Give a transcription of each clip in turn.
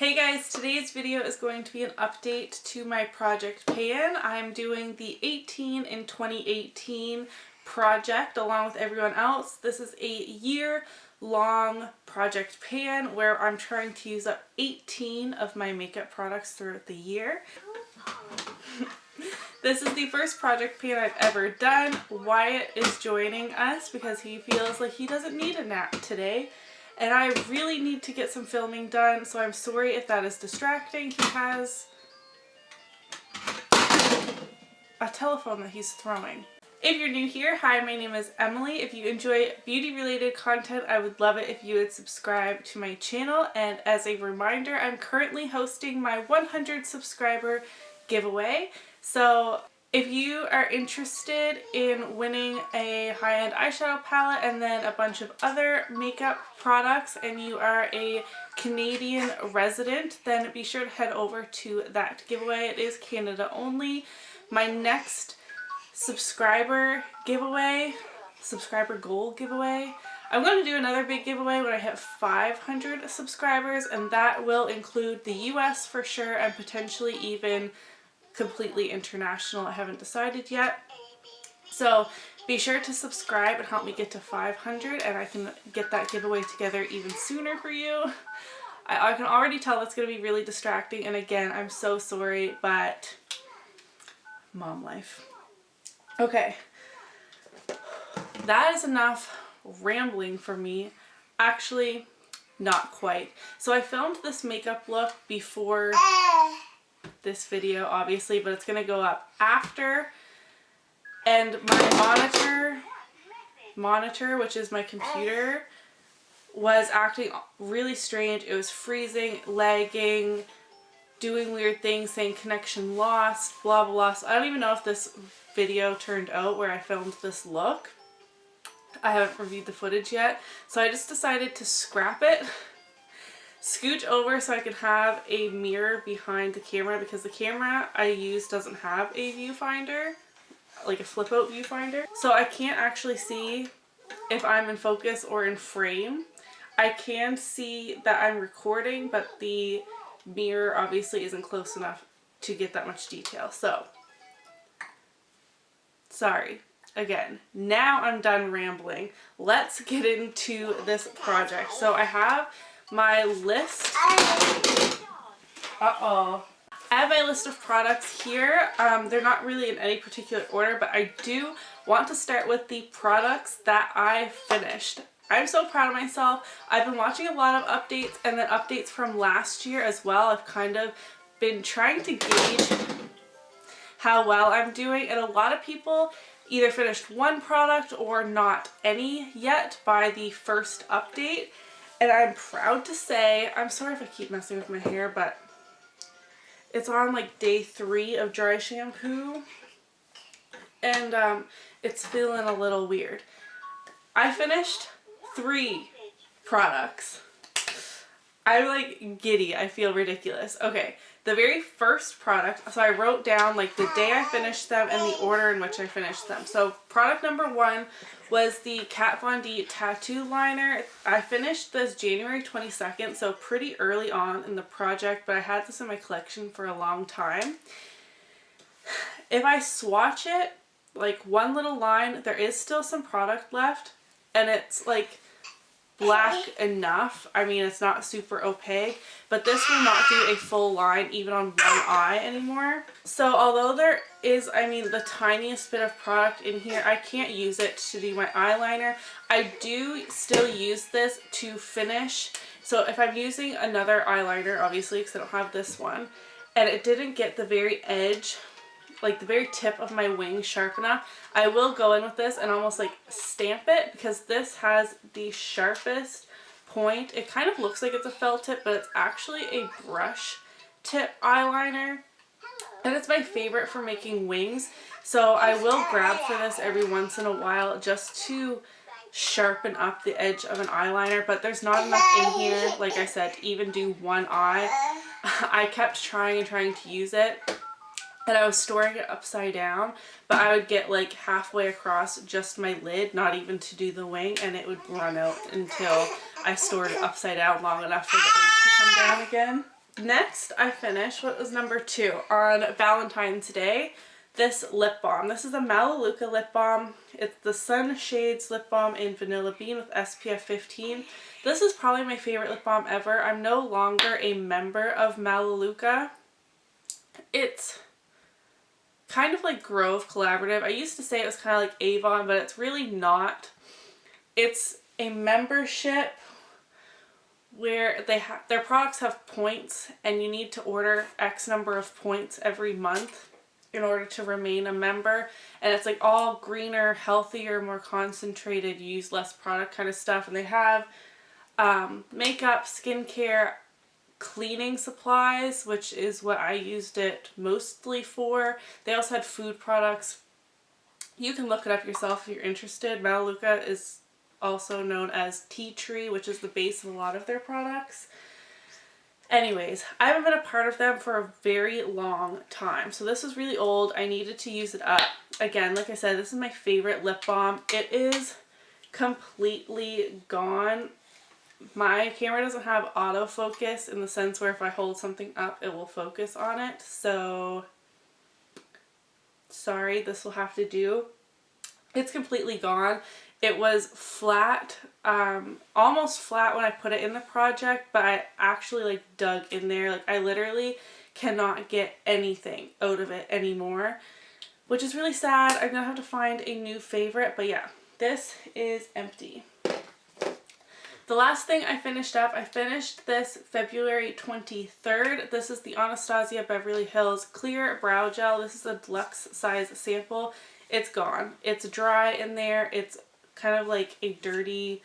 Hey guys, today's video is going to be an update to my project pan. I'm doing the 18 in 2018 project along with everyone else. This is a year-long project pan where I'm trying to use up 18 of my makeup products throughout the year. This is the first project pan I've ever done. Wyatt is joining us because he feels like he doesn't need a nap today. And I really need to get some filming done, so I'm sorry if that is distracting. He has a telephone that he's throwing. If you're new here, hi, my name is Emily. If you enjoy beauty-related content, I would love it if you would subscribe to my channel. And as a reminder, I'm currently hosting my 100 subscriber giveaway. So if you are interested in winning a high-end eyeshadow palette and then a bunch of other makeup products and you are a Canadian resident, then be sure to head over to that giveaway. It is Canada only. My next subscriber goal giveaway, I'm going to do another big giveaway when I hit 500 subscribers, and that will include the US for sure and potentially even completely international. I haven't decided yet. So be sure to subscribe and help me get to 500 and I can get that giveaway together even sooner for you. I can already tell that's going to be really distracting, and again, I'm so sorry, but mom life. Okay, that is enough rambling for me. Actually, not quite. So I filmed this makeup look before this video, obviously, but it's gonna go up after, and my monitor, which is my computer, was acting really strange. It was freezing, lagging, doing weird things, saying connection lost, blah blah blah. So I don't even know if this video turned out where I filmed this look. I haven't reviewed the footage yet, so I just decided to scrap it, scooch over so I can have a mirror behind the camera, because the camera I use doesn't have a viewfinder, like a flip out viewfinder. So I can't actually see if I'm in focus or in frame. I can see that I'm recording, but the mirror obviously isn't close enough to get that much detail. So, sorry. Again, now I'm done rambling. Let's get into this project. So I have my list. I have my list of products here. They're not really in any particular order, but I do want to start with the products that I finished. I'm so proud of myself. I've been watching a lot of updates and then updates from last year as well. I've kind of been trying to gauge how well I'm doing, and a lot of people either finished one product or not any yet by the first update. And I'm proud to say, I'm sorry if I keep messing with my hair, but it's on like day 3 of dry shampoo, and it's feeling a little weird. I finished 3 products. I'm like giddy. I feel ridiculous. Okay, the very first product, so I wrote down like the day I finished them and the order in which I finished them. So product number 1 was the Kat Von D Tattoo Liner. I finished this January 22nd, so pretty early on in the project, but I had this in my collection for a long time. If I swatch it, like one little line, there is still some product left, and it's like black enough. I mean, it's not super opaque, but this will not do a full line even on one eye anymore. So although there is, I mean, the tiniest bit of product in here, I can't use it to do my eyeliner. I do still use this to finish. So if I'm using another eyeliner, obviously, because I don't have this one, and it didn't get the very edge, like the very tip of my wing sharp enough, I will go in with this and almost like stamp it, because this has the sharpest point. It kind of looks like it's a felt tip, but it's actually a brush tip eyeliner, and it's my favorite for making wings. So I will grab for this every once in a while just to sharpen up the edge of an eyeliner, but there's not enough in here, like I said, to even do one eye. I kept trying and trying to use it, and I was storing it upside down, but I would get like halfway across just my lid, not even to do the wing, and it would run out until I stored it upside down long enough for the ink to come down again. Next, I finished, what was number 2, on Valentine's Day, this lip balm. This is a Melaleuca lip balm. It's the Sun Shades lip balm in Vanilla Bean with SPF 15. This is probably my favorite lip balm ever. I'm no longer a member of Melaleuca. It's kind of like Grove Collaborative. I used to say it was kind of like Avon, but it's really not. It's a membership where their products have points, and you need to order X number of points every month in order to remain a member. And it's like all greener, healthier, more concentrated, use less product kind of stuff. And they have makeup, skincare, cleaning supplies, which is what I used it mostly for. They also had food products. You can look it up yourself if you're interested. Melaleuca is also known as tea tree, which is the base of a lot of their products. Anyways, I haven't been a part of them for a very long time, so this is really old. I needed to use it up. Again, like I said, this is my favorite lip balm. It is completely gone. My camera doesn't have autofocus in the sense where if I hold something up, it will focus on it, so sorry, this will have to do. It's completely gone. It was flat, almost flat when I put it in the project, but I actually like dug in there. Like I literally cannot get anything out of it anymore, which is really sad. I'm gonna have to find a new favorite, but yeah, this is empty. The last thing I finished up, I finished this February 23rd. This is the Anastasia Beverly Hills Clear Brow Gel. This is a deluxe size sample. It's gone. It's dry in there. It's kind of like a dirty,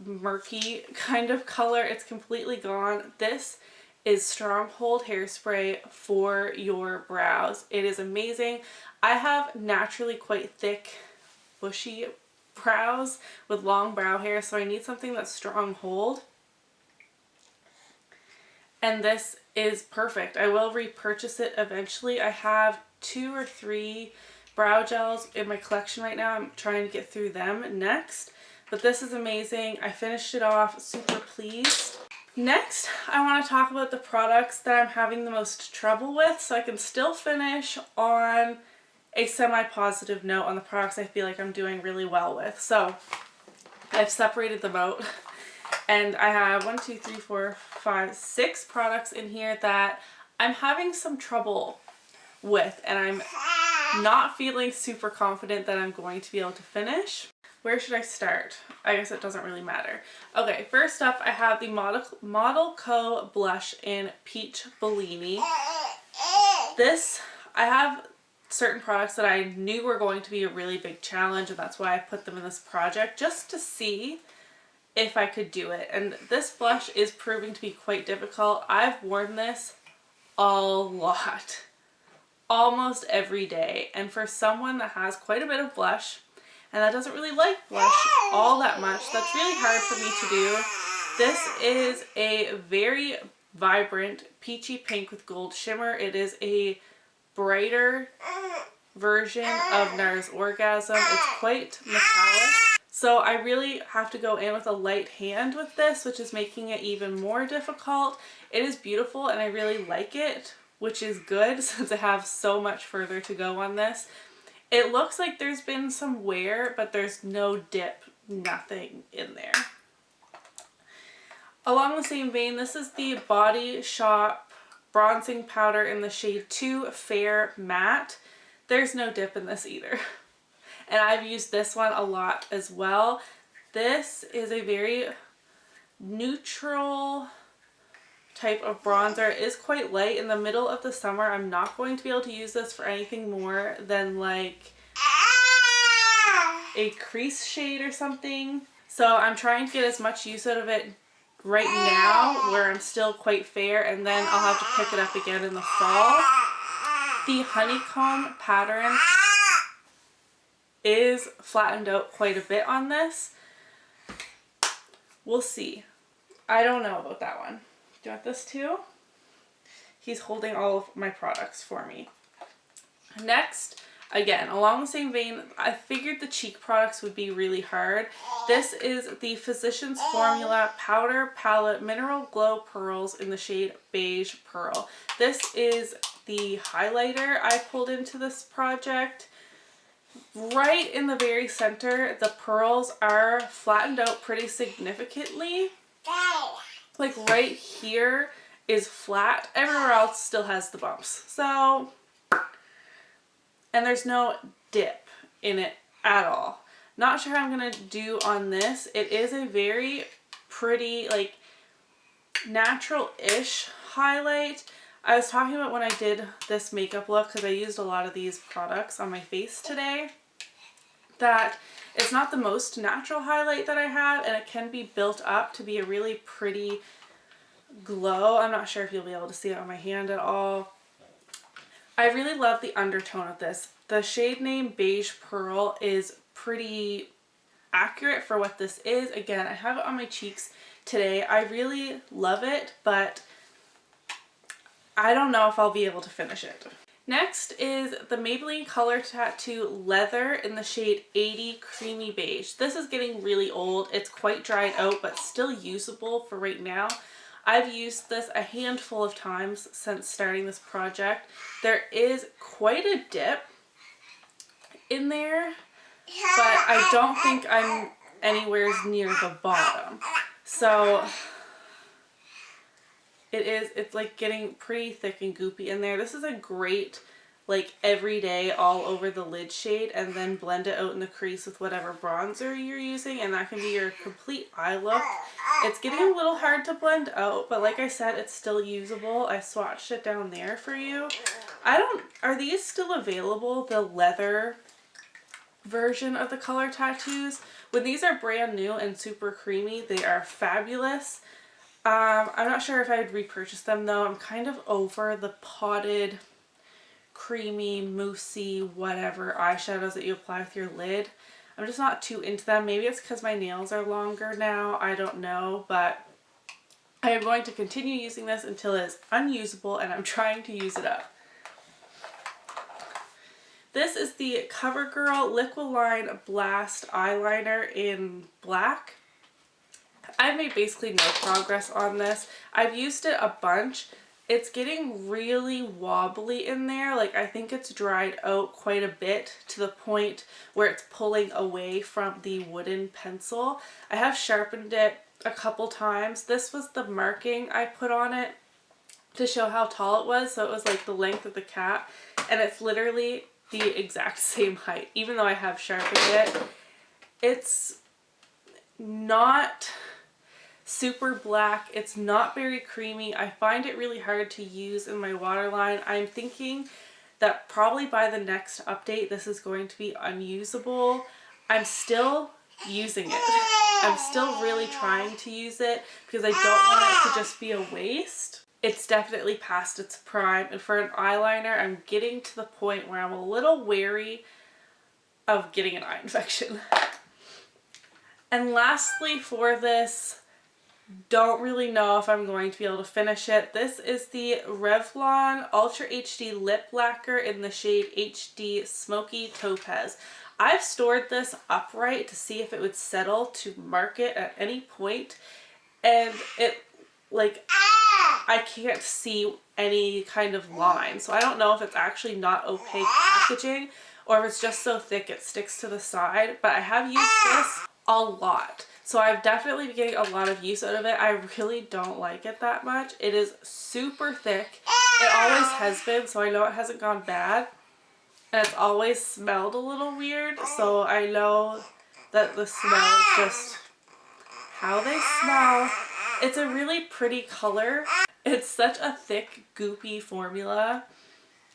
murky kind of color. It's completely gone. This is Stronghold hairspray for your brows. It is amazing. I have naturally quite thick, bushy brows with long brow hair, so I need something that's Stronghold. And this is perfect. I will repurchase it eventually. I have 2 or 3 brow gels in my collection right now. I'm trying to get through them next, but this is amazing. I finished it off, super pleased. Next, I want to talk about the products that I'm having the most trouble with, so I can still finish on a semi-positive note on the products I feel like I'm doing really well with. So I've separated them out, and I have 1, 2, 3, 4, 5, 6 products in here that I'm having some trouble with, and I'm not feeling super confident that I'm going to be able to finish. Where should I start? I guess it doesn't really matter. Okay, first up I have the Model Co blush in Peach Bellini. This, I have certain products that I knew were going to be a really big challenge, and that's why I put them in this project, just to see if I could do it. And this blush is proving to be quite difficult. I've worn this a lot, almost every day, and for someone that has quite a bit of blush and that doesn't really like blush all that much, that's really hard for me to do. This is a very vibrant peachy pink with gold shimmer. It is a brighter version of NARS Orgasm. It's quite metallic, so I really have to go in with a light hand with this, which is making it even more difficult. It is beautiful and I really like it, which is good since I have so much further to go on this. It looks like there's been some wear, but there's no dip, nothing in there. Along the same vein, this is the Body Shop bronzing powder in the shade 2 Fair Matte. There's no dip in this either. And I've used this one a lot as well. This is a very neutral type of bronzer. It is quite light. In the middle of the summer, I'm not going to be able to use this for anything more than like a crease shade or something. So I'm trying to get as much use out of it right now where I'm still quite fair, and then I'll have to pick it up again in the fall. The honeycomb pattern is flattened out quite a bit on this. We'll see. I don't know about that one. Do you want this too? He's holding all of my products for me. Next, Again, along the same vein, I figured the cheek products would be really hard. This is the Physicians Formula Powder Palette Mineral Glow Pearls in the shade Beige Pearl. This is the highlighter I pulled into this project. Right in the very center, the pearls are flattened out pretty significantly. Like right here is flat. Everywhere else still has the bumps. So, and there's no dip in it at all. Not sure how I'm going to do on this. It is a very pretty, like, natural-ish highlight. I was talking about when I did this makeup look, because I used a lot of these products on my face today, that it's not the most natural highlight that I have, and it can be built up to be a really pretty glow. I'm not sure if you'll be able to see it on my hand at all. I really love the undertone of this. The shade name Beige Pearl is pretty accurate for what this is. Again, I have it on my cheeks today. I really love it, but I don't know if I'll be able to finish it. Next is the Maybelline Color Tattoo Leather in the shade 80 Creamy Beige. This is getting really old. It's quite dried out, but still usable for right now. I've used this a handful of times since starting this project. There is quite a dip in there, but I don't think I'm anywhere near the bottom. So it's like getting pretty thick and goopy in there. This is a great, like, everyday all over the lid shade, and then blend it out in the crease with whatever bronzer you're using, and that can be your complete eye look. It's getting a little hard to blend out, but like I said, it's still usable. I swatched it down there for you. Are these still available, the leather version of the color tattoos? When these are brand new and super creamy, they are fabulous. I'm not sure if I would repurchase them though. I'm kind of over the potted, creamy, moussey, whatever eyeshadows that you apply with your lid. I'm just not too into them. Maybe it's because my nails are longer now. I don't know, but I am going to continue using this until it's unusable, and I'm trying to use it up. This is the CoverGirl Liquid Line Blast Eyeliner in black. I've made basically no progress on this. I've used it a bunch. It's getting really wobbly in there. Like, I think it's dried out quite a bit to the point where it's pulling away from the wooden pencil. I have sharpened it a couple times. This was the marking I put on it to show how tall it was. So it was like the length of the cap, and it's literally the exact same height, even though I have sharpened it. It's not super black. It's not very creamy. I find it really hard to use in my waterline. I'm thinking that probably by the next update this is going to be unusable. I'm still using it. I'm still really trying to use it because I don't want it to just be a waste. It's definitely past its prime, and for an eyeliner I'm getting to the point where I'm a little wary of getting an eye infection. And lastly for this, don't really know if I'm going to be able to finish it. This is the Revlon Ultra HD Lip Lacquer in the shade HD Smoky Topaz. I've stored this upright to see if it would settle to market at any point, and it, like, I can't see any kind of line. So I don't know if it's actually not opaque packaging or if it's just so thick it sticks to the side, but I have used this a lot. So I've definitely been getting a lot of use out of it. I really don't like it that much. It is super thick. It always has been, so I know it hasn't gone bad. And it's always smelled a little weird, so I know that the smell is just how they smell. It's a really pretty color. It's such a thick, goopy formula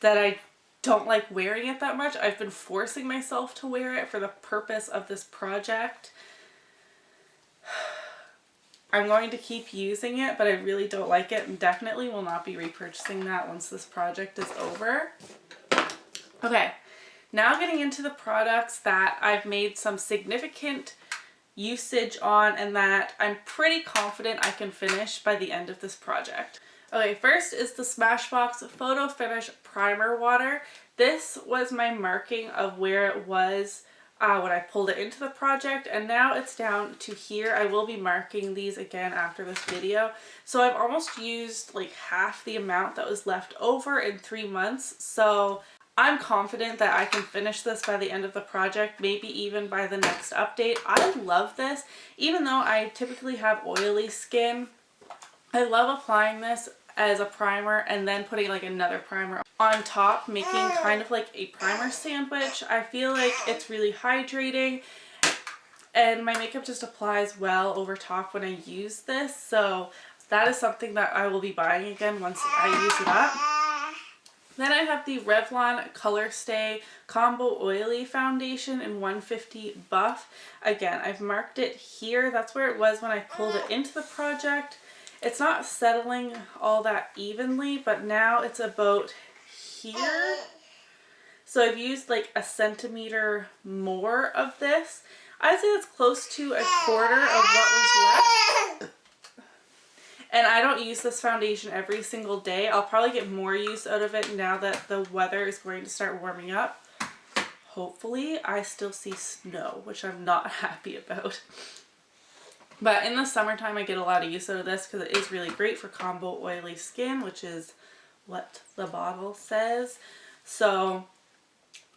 that I don't like wearing it that much. I've been forcing myself to wear it for the purpose of this project. I'm going to keep using it, but I really don't like it and definitely will not be repurchasing that once this project is over. Okay, now getting into the products that I've made some significant usage on and that I'm pretty confident I can finish by the end of this project. Okay, first is the Smashbox Photo Finish Primer Water. This was my marking of where it was when I pulled it into the project, and now it's down to here. I will be marking these again after this video. So I've almost used like half the amount that was left over in 3 months. So I'm confident that I can finish this by the end of the project, maybe even by the next update. I love this. Even though I typically have oily skin, I love applying this as a primer and then putting like another primer on top, making kind of like a primer sandwich. I feel like it's really hydrating and my makeup just applies well over top when I use this. So that is something that I will be buying again once I use it up. Then I have the Revlon ColorStay Combo Oily Foundation in 150 Buff. Again, I've marked it here. That's where it was when I pulled it into the project. It's not settling all that evenly, but now it's about here. So I've used like a centimeter more of this. I'd say that's close to a quarter of what was left. And I don't use this foundation every single day. I'll probably get more use out of it now that the weather is going to start warming up. Hopefully. I still see snow, which I'm not happy about. But in the summertime, I get a lot of use out of this because it is really great for combo oily skin, which is what the bottle says. So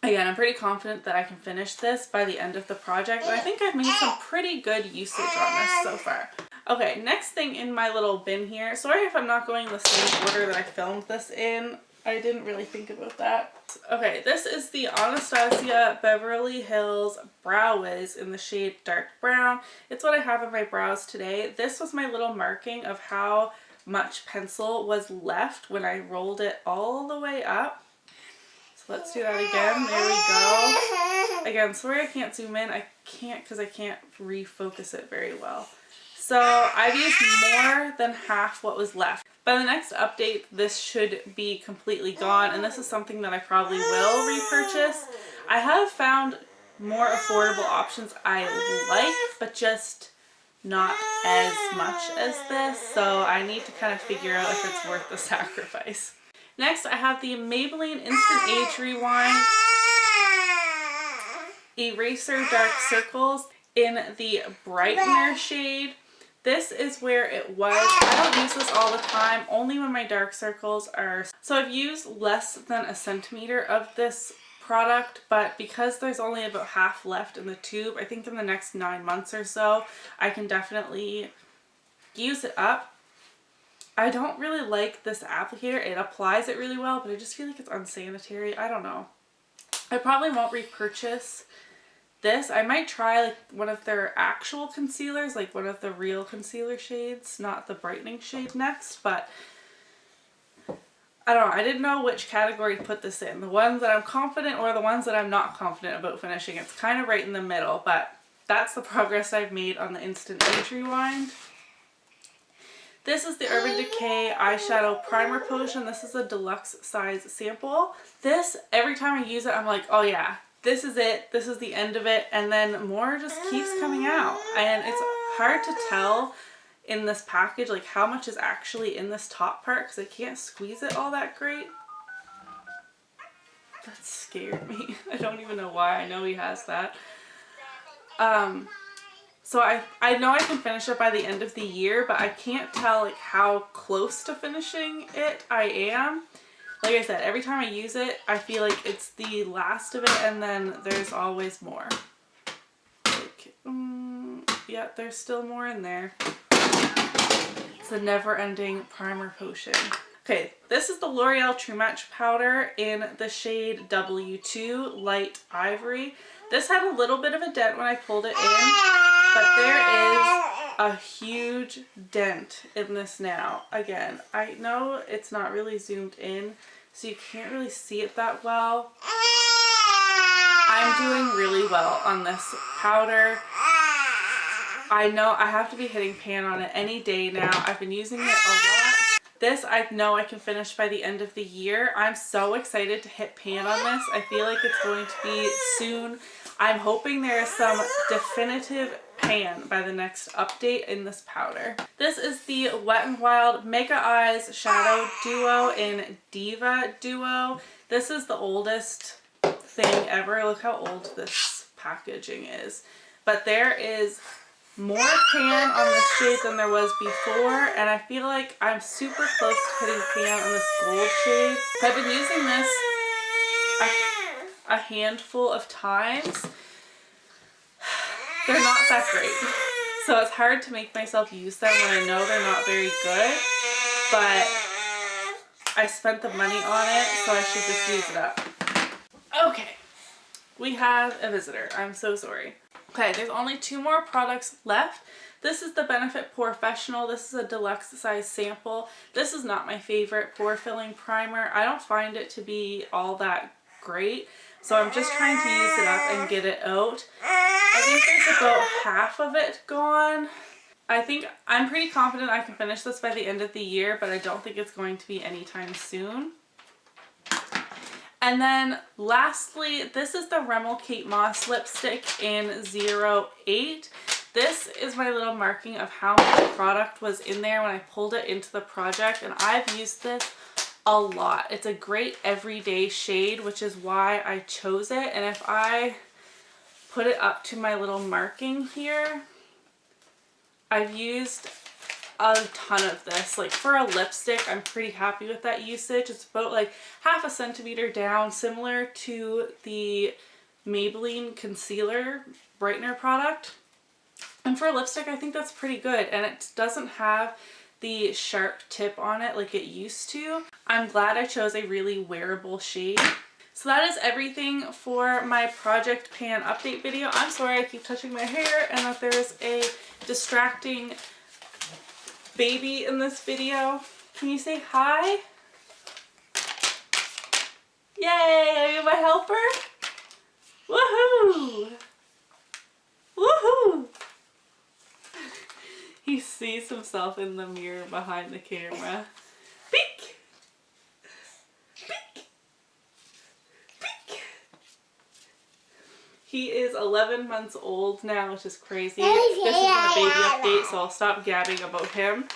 again, I'm pretty confident that I can finish this by the end of the project. And I think I've made some pretty good usage on this so far. Okay, next thing in my little bin here. Sorry if I'm not going the same order that I filmed this in. I didn't really think about that. Okay, this is the Anastasia Beverly Hills Brow Wiz in the shade Dark Brown. It's what I have in my brows today. This was my little marking of how much pencil was left when I rolled it all the way up. So let's do that again. There we go. Again, sorry I can't zoom in. I can't because I can't refocus it very well. So I've used more than half what was left. By the next update, this should be completely gone, and this is something that I probably will repurchase. I have found more affordable options I like, but just not as much as this, so I need to kind of figure out if it's worth the sacrifice. Next, I have the Maybelline Instant Age Rewind Eraser Dark Circles in the Brightener shade. This is where it was. I don't use this all the time, only when my dark circles are. So I've used less than a centimeter of this product, but because there's only about half left in the tube, I think in the next 9 months or so, I can definitely use it up. I don't really like this applicator. It applies it really well, but I just feel like it's unsanitary. I don't know. I probably won't repurchase this. I might try like one of their actual concealers, like one of the real concealer shades, not the brightening shade next, but I don't know. I didn't know which category to put this in. The ones that I'm confident or the ones that I'm not confident about finishing. It's kind of right in the middle, but that's the progress I've made on the Instant Age Rewind. This is the Urban Decay Eyeshadow Primer Potion. This is a deluxe size sample. This, every time I use it, I'm like, oh yeah, this is it. This is the end of it. And then more just keeps coming out. And it's hard to tell in this package like how much is actually in this top part because I can't squeeze it all that great. That scared me. I don't even know why. I know he has that. So I know I can finish it by the end of the year, but I can't tell like how close to finishing it I am. Like I said, every time I use it, I feel like it's the last of it, and then there's always more. Like, yeah, there's still more in there. It's a never-ending primer potion. Okay, this is the L'Oreal True Match Powder in the shade W2 Light Ivory. This had a little bit of a dent when I pulled it in, but there is a huge dent in this now. Again, I know it's not really zoomed in, so you can't really see it that well. I'm doing really well on this powder. I know I have to be hitting pan on it any day now. I've been using it a lot. This I know I can finish by the end of the year. I'm so excited to hit pan on this. I feel like it's going to be soon. I'm hoping there is some definitive pan by the next update in this powder. This is the Wet n Wild Mega Eyes Shadow Duo in Diva Duo. This is the oldest thing ever. Look how old this packaging is. But there is more pan on this shade than there was before, and I feel like I'm super close to hitting pan on this gold shade. I've been using this a handful of times. They're not that great, so it's hard to make myself use them when I know they're not very good, but I spent the money on it, so I should just use it up. Okay, we have a visitor. I'm so sorry. Okay, there's only 2 more products left. This is the Benefit Porefessional. This is a deluxe size sample. This is not my favorite pore filling primer. I don't find it to be all that great, so I'm just trying to use it up and get it out. I think there's about half of it gone. I'm pretty confident I can finish this by the end of the year, but I don't think it's going to be anytime soon. And then lastly, this is the Rimmel Kate Moss lipstick in 08. This is my little marking of how much product was in there when I pulled it into the project, and I've used this a lot. It's a great everyday shade, which is why I chose it. And if I put it up to my little marking here, I've used a ton of this. Like for a lipstick, I'm pretty happy with that usage. It's about like half a centimeter down, similar to the Maybelline concealer brightener product. And for a lipstick, I think that's pretty good, and it doesn't have the sharp tip on it like it used to. I'm glad I chose a really wearable shade. So that is everything for my Project Pan update video. I'm sorry I keep touching my hair and that there's a distracting baby in this video. Can you say hi? Yay! Are you my helper? Woohoo! Woohoo! He sees himself in the mirror behind the camera. Peek! Peek! Peek! He is 11 months old now, which is crazy. This is a baby update, so I'll stop gabbing about him.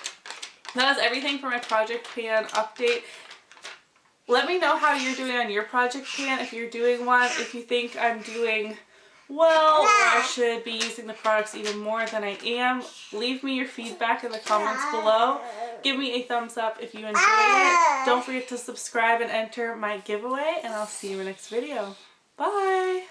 That is everything for my Project Pan update. Let me know how you're doing on your Project Pan, if you're doing one, if you think I'm doing well, or I should be using the products even more than I am. Leave me your feedback in the comments below. Give me a thumbs up if you enjoyed it. Don't forget to subscribe and enter my giveaway, and I'll see you in the next video. Bye!